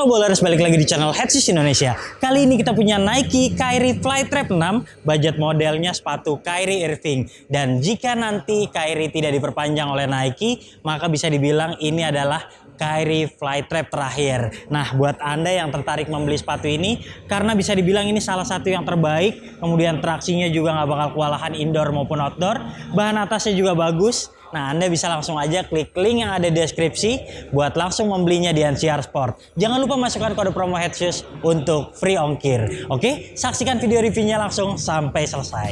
Halo bowlers, balik lagi di channel Headshoes Indonesia. Kali ini kita punya Nike Kyrie Flytrap 6, budget modelnya sepatu Kyrie Irving. Dan jika nanti Kyrie tidak diperpanjang oleh Nike, maka bisa dibilang ini adalah Kyrie Flytrap terakhir. Nah, buat Anda yang tertarik membeli sepatu ini, karena bisa dibilang ini salah satu yang terbaik, kemudian traksinya juga nggak bakal kewalahan indoor maupun outdoor, bahan atasnya juga bagus. Nah, Anda bisa langsung aja klik link yang ada di deskripsi buat langsung membelinya di NCR Sport. Jangan lupa masukkan kode promo Headshoes untuk free ongkir. Oke, saksikan video reviewnya langsung sampai selesai.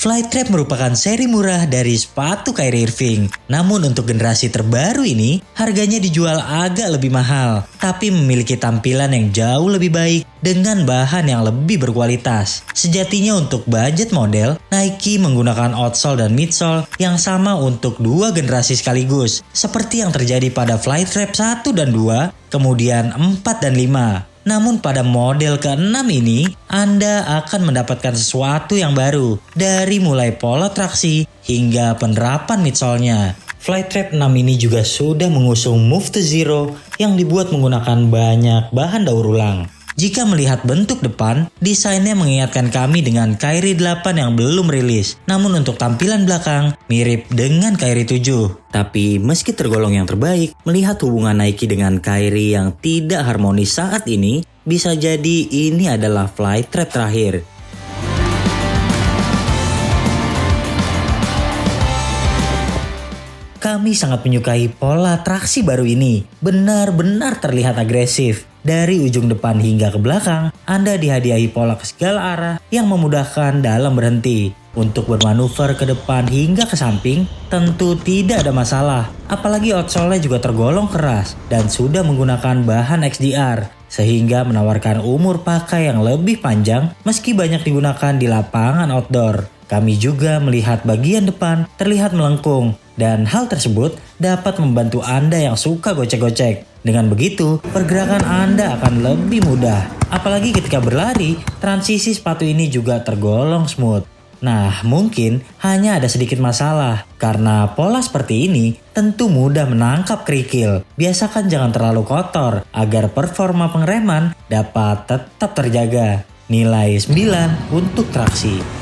Flytrap merupakan seri murah dari sepatu Kyrie Irving. Namun untuk generasi terbaru ini, harganya dijual agak lebih mahal, tapi memiliki tampilan yang jauh lebih baik dengan bahan yang lebih berkualitas. Sejatinya untuk budget model, Nike menggunakan outsole dan midsole yang sama untuk dua generasi sekaligus, seperti yang terjadi pada Flytrap 1 dan 2, kemudian 4 dan 5. Namun pada model ke-6 ini, Anda akan mendapatkan sesuatu yang baru, dari mulai pola traksi hingga penerapan midsole-nya. Flytrap 6 ini juga sudah mengusung Move to Zero yang dibuat menggunakan banyak bahan daur ulang. Jika melihat bentuk depan, desainnya mengingatkan kami dengan Kyrie 8 yang belum rilis. Namun untuk tampilan belakang, mirip dengan Kyrie 7. Tapi meski tergolong yang terbaik, melihat hubungan Nike dengan Kyrie yang tidak harmonis saat ini, bisa jadi ini adalah Flytrap terakhir. Kami sangat menyukai pola traksi baru ini, benar-benar terlihat agresif. Dari ujung depan hingga ke belakang, Anda dihadiahi pola ke segala arah yang memudahkan dalam berhenti. Untuk bermanuver ke depan hingga ke samping, tentu tidak ada masalah. Apalagi outsole-nya juga tergolong keras dan sudah menggunakan bahan XDR, sehingga menawarkan umur pakai yang lebih panjang meski banyak digunakan di lapangan outdoor. Kami juga melihat bagian depan terlihat melengkung, dan hal tersebut dapat membantu Anda yang suka gocek-gocek. Dengan begitu, pergerakan Anda akan lebih mudah. Apalagi ketika berlari, transisi sepatu ini juga tergolong smooth. Nah, mungkin hanya ada sedikit masalah, karena pola seperti ini tentu mudah menangkap kerikil. Biasakan jangan terlalu kotor, agar performa pengereman dapat tetap terjaga. Nilai 9 untuk traksi.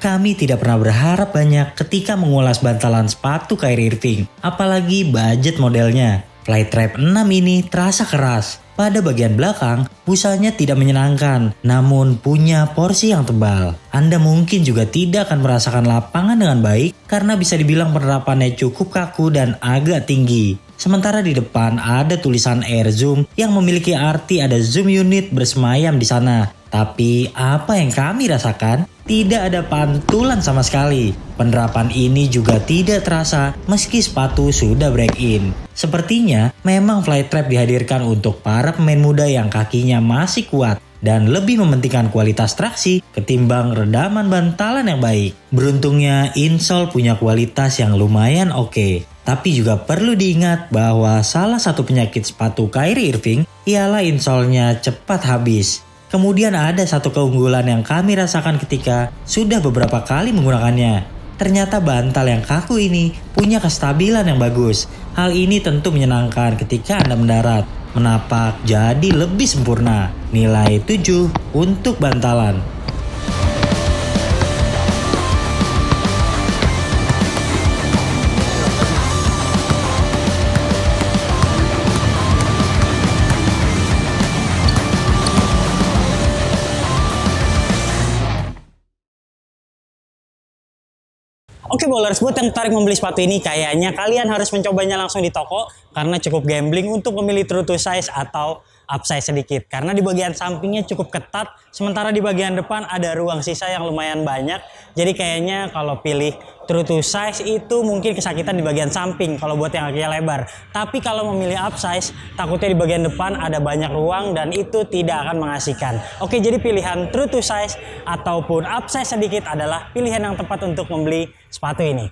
Kami tidak pernah berharap banyak ketika mengulas bantalan sepatu Kyrie Irving, apalagi budget modelnya. Flytrap 6 ini terasa keras. Pada bagian belakang, busanya tidak menyenangkan, namun punya porsi yang tebal. Anda mungkin juga tidak akan merasakan lapangan dengan baik karena bisa dibilang penerapannya cukup kaku dan agak tinggi. Sementara di depan ada tulisan Air Zoom yang memiliki arti ada zoom unit bersemayam di sana. Tapi apa yang kami rasakan? Tidak ada pantulan sama sekali. Penerapan ini juga tidak terasa meski sepatu sudah break in. Sepertinya memang Flytrap dihadirkan untuk para pemain muda yang kakinya masih kuat dan lebih mementingkan kualitas traksi ketimbang redaman bantalan yang baik. Beruntungnya insole punya kualitas yang lumayan oke. Tapi juga perlu diingat bahwa salah satu penyakit sepatu Kyrie Irving ialah insole-nya cepat habis. Kemudian ada satu keunggulan yang kami rasakan ketika sudah beberapa kali menggunakannya. Ternyata bantal yang kaku ini punya kestabilan yang bagus. Hal ini tentu menyenangkan ketika Anda mendarat. Menapak jadi lebih sempurna. Nilai 7 untuk bantalan. Oke bowlers, buat yang tertarik membeli sepatu ini, kayaknya kalian harus mencobanya langsung di toko karena cukup gambling untuk memilih true to size atau upsize sedikit. Karena di bagian sampingnya cukup ketat, sementara di bagian depan ada ruang sisa yang lumayan banyak. Jadi kayaknya kalau pilih true to size itu mungkin kesakitan di bagian samping kalau buat yang kakinya lebar. Tapi kalau memilih upsize, takutnya di bagian depan ada banyak ruang dan itu tidak akan mengasihkan. Oke, jadi pilihan true to size ataupun upsize sedikit adalah pilihan yang tepat untuk membeli sepatu ini.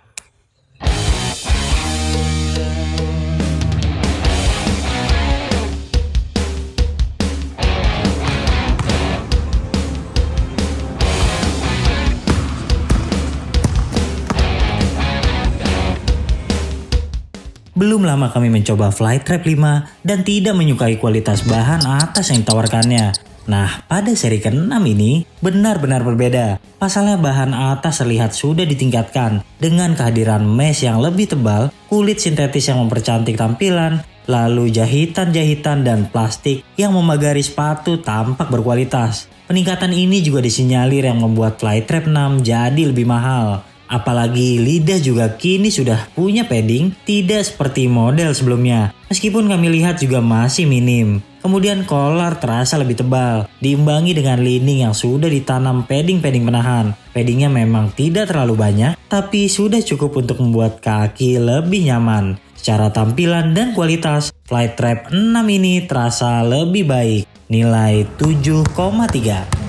Belum lama kami mencoba Flytrap 5 dan tidak menyukai kualitas bahan atas yang ditawarkannya. Nah, pada seri ke-6 ini benar-benar berbeda. Pasalnya bahan atas terlihat sudah ditingkatkan dengan kehadiran mesh yang lebih tebal, kulit sintetis yang mempercantik tampilan, lalu jahitan-jahitan dan plastik yang memagari sepatu tampak berkualitas. Peningkatan ini juga disinyalir yang membuat Flytrap 6 jadi lebih mahal. Apalagi lidah juga kini sudah punya padding, tidak seperti model sebelumnya. Meskipun kami lihat juga masih minim. Kemudian collar terasa lebih tebal, diimbangi dengan lining yang sudah ditanam padding-padding penahan. Paddingnya memang tidak terlalu banyak, tapi sudah cukup untuk membuat kaki lebih nyaman. Secara tampilan dan kualitas, Flytrap 6 ini terasa lebih baik. Nilai 7,3.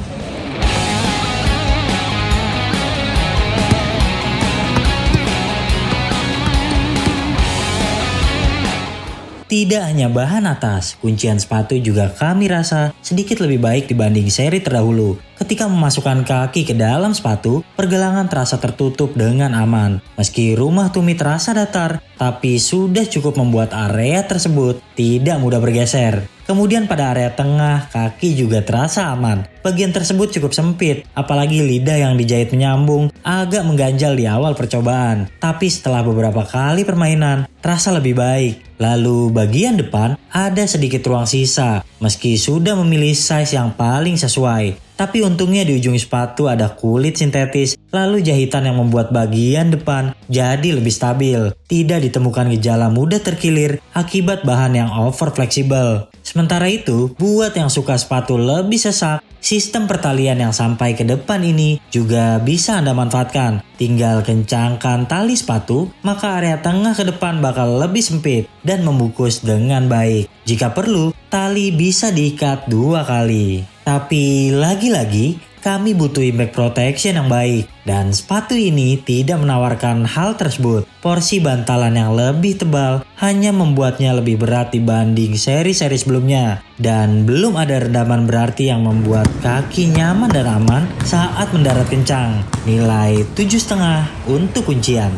Tidak hanya bahan atas, kuncian sepatu juga kami rasa sedikit lebih baik dibanding seri terdahulu. Ketika memasukkan kaki ke dalam sepatu, pergelangan terasa tertutup dengan aman. Meski rumah tumit terasa datar, tapi sudah cukup membuat area tersebut tidak mudah bergeser. Kemudian pada area tengah, kaki juga terasa aman. Bagian tersebut cukup sempit, apalagi lidah yang dijahit menyambung agak mengganjal di awal percobaan. Tapi setelah beberapa kali permainan, terasa lebih baik. Lalu bagian depan ada sedikit ruang sisa, meski sudah memilih size yang paling sesuai. Tapi untungnya di ujung sepatu ada kulit sintetis, lalu jahitan yang membuat bagian depan jadi lebih stabil. Tidak ditemukan gejala mudah terkilir akibat bahan yang over fleksibel. Sementara itu, buat yang suka sepatu lebih sesak, sistem pertalian yang sampai ke depan ini juga bisa Anda manfaatkan. Tinggal kencangkan tali sepatu, maka area tengah ke depan bakal lebih sempit dan membungkus dengan baik. Jika perlu, tali bisa diikat 2 kali. Tapi lagi-lagi, kami butuh impact protection yang baik. Dan sepatu ini tidak menawarkan hal tersebut. Porsi bantalan yang lebih tebal hanya membuatnya lebih berat dibanding seri-seri sebelumnya. Dan belum ada rendaman berarti yang membuat kaki nyaman dan aman saat mendarat kencang. Nilai 7,5 untuk kuncian.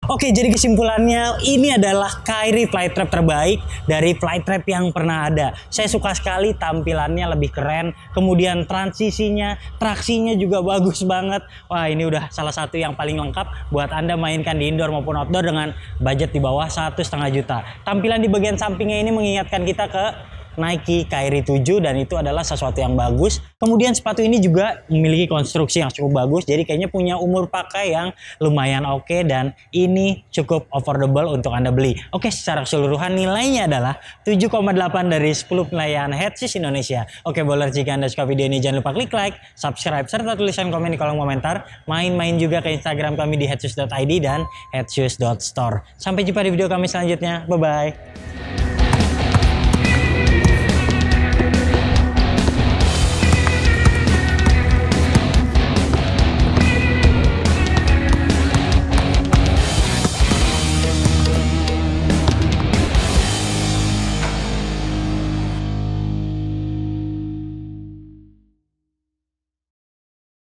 Oke, jadi kesimpulannya ini adalah Kyrie Flytrap terbaik dari Flytrap yang pernah ada. Saya suka sekali tampilannya lebih keren, kemudian transisinya, traksinya juga bagus banget. Wah, ini udah salah satu yang paling lengkap buat Anda mainkan di indoor maupun outdoor dengan budget di bawah 1,5 juta. Tampilan di bagian sampingnya ini mengingatkan kita ke Nike Kyrie 7 dan itu adalah sesuatu yang bagus. Kemudian sepatu ini juga memiliki konstruksi yang cukup bagus, jadi kayaknya punya umur pakai yang lumayan oke dan ini cukup affordable untuk Anda beli. Oke, secara keseluruhan nilainya adalah 7,8 dari 10 penilaian Headshoes Indonesia. Oke bowler, jika Anda suka video ini jangan lupa klik like, subscribe, serta tulisan komen di kolom komentar. Main-main juga ke Instagram kami di headshoes.id dan headshoes.store. Sampai jumpa di video kami selanjutnya. Bye-bye.